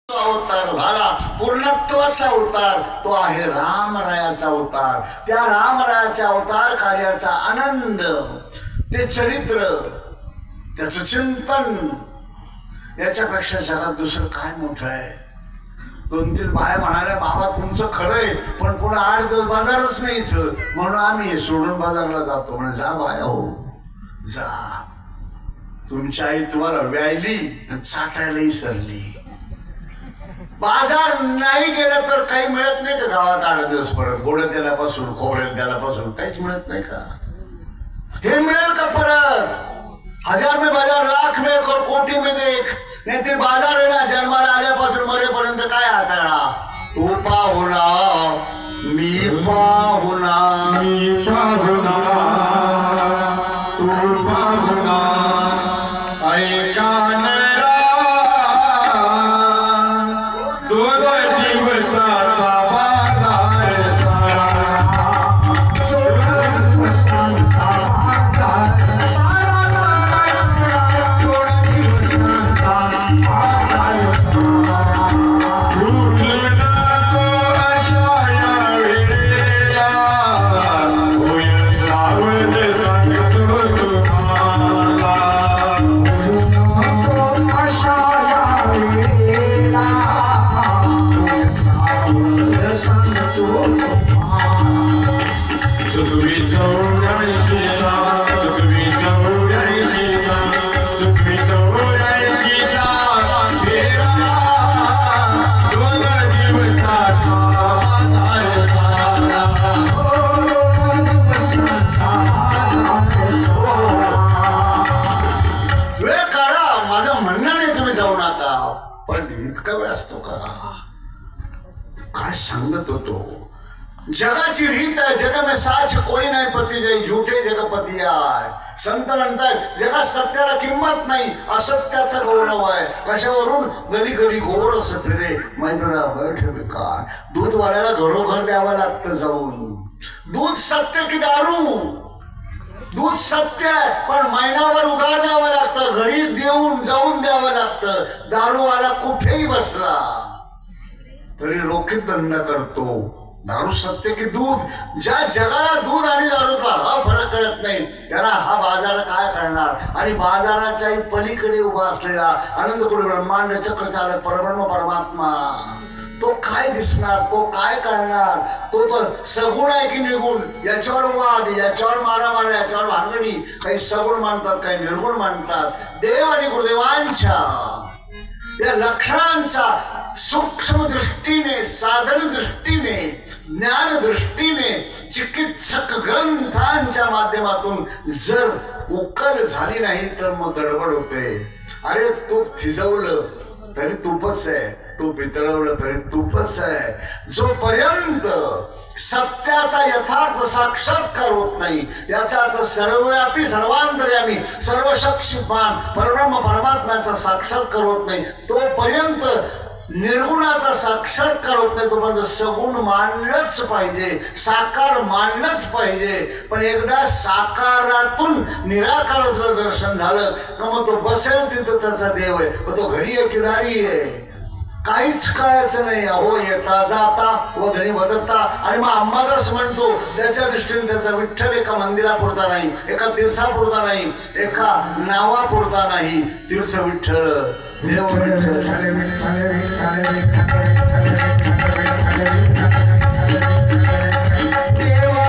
अवतार झाला, पूर्णत्वाचा अवतार तो आहे रामरायाचा अवतार. त्या रामरायाच्या अवतार कार्याचा आनंद, ते चरित्र, त्याचं चिंतन, याच्यापेक्षा जगात दुसरं काय मोठं आहे. 2-3 बाया म्हणाल्या, बाबा तुमचं खरंय, पण पुन्हा 8 दिवस बाजारच नाही इथं, म्हणून आम्ही हे सोडून बाजारला जातो. म्हणजे जा बाया हो, जा. तुमची आई तुम्हाला व्यायली आणि चाटायलाही सरली. बाजार नाही गेला तर काही मिळत नाही का गावात 8 दिवस परत? गोड तेलापासून, खोबरेल तेलापासून काहीच मिळत नाही का? हे मिळेल का परत? 1000 में बाजार, लाख में और कोटी में देख. नाहीतर बाजार आहे ना, जन्माला आल्यापासून मरेपर्यंत काय असायला? तू पाहुणा, मी पाहुणा, मी पाहुणा, तू पाहुणा, ऐका नरा 2 दिवसाचा बाजार सारा, 2 दिवसाचा बाजार सारा, 2 दिवसाचा बाजार सारा. भूल नको अशा या वेळेला, होय सावध सांगतो तुम्हाला. अशा या वेळेला, चुकवी चौऱ्याऐंशीचा, चुकवी चौऱ्याऐंशीचा, चुकवी चौऱ्याऐंशीचा फेरा, 2 दिवसाचा बाजार सारा, 2 दिवसाचा बाजार सारा. वेळ काढा, माझं म्हणणं नाही तुम्ही जाऊ नका, पण इतका वेळ असतो का? काय सांगत होतो? जगाची रीत आहे, जग में साच कोई नाही पती जाई, झूठे जगपती आहे. संत म्हणतात जगात सत्याला किंमत नाही, असत्याचा गौरव आहे. कशावरून? गली गली गोर असं फिरे मैत्रा बैठ बेकार. दूध वाल्याला घरोघर द्यावं लागतं जाऊन. दूध सत्य की दारू? दूध सत्य आहे, पण महिनाभर उधार द्यावं लागतं, घरी देऊन जाऊन द्यावं लागतं. दारूवाला कुठेही बसला तरी रोखीत दंड करतो. दारू सत्य की दूध? ज्या जगाला दूध आणि दारूचा हा फरक कळत नाही, त्याला हा बाजार काय करणार? आणि बाजाराच्याही पलीकडे उभा असलेला आनंदकोटी ब्रह्मांड चक्र चालक परब्रह्म परमात्मा, तो काय दिसणार? तो काय करणार? तो सगुण आहे की निर्गुण? याच्यावर वाद, याच्यावर मारामार, याच्यावर भानगडी. काही सगुण मानतात, काही निर्गुण मानतात. देव आणि गुरुदेवांच्या या लक्षणांचा सूक्ष्म दृष्टीने, साधन दृष्टीने, ज्ञान दृष्टीने, चिकित्सक ग्रंथांच्या माध्यमातून जर उकल झाली नाही तर मग गडबड होते. अरे तूप थिजवलं तरी तूपच आहे, तूप पितळवलं तरी तूपच आहे. जोपर्यंत सत्याचा यथार्थ साक्षात्कार होत नाही, याचा अर्थ सर्वव्यापी, सर्वांतर्यामी, सर्वशक्तिमान परब्रह्म परमात्म्याचा साक्षात्कार होत नाही, तोपर्यंत निर्गुणाचा साक्षात्कार होत नाही. तोपर्यंत सगुण मानलंच पाहिजे, साकार मानलंच पाहिजे. पण एकदा साकारातून निराकाराचं दर्शन झालं का मग तो बसेल तिथं त्याचा देव आहे, पण तो घरी आहे की दारी आहे काहीच कळायचं नाही. अहो येता जाता व घरी बदलता. आणि मग अंबादास म्हणतो त्याच्या दृष्टीने त्याचा विठ्ठल एका मंदिरापुरता नाही, एका तीर्थापुरता नाही, एका नावापुरता नाही. तीर्थ विठ्ठल, देव विठ्ठल. देवा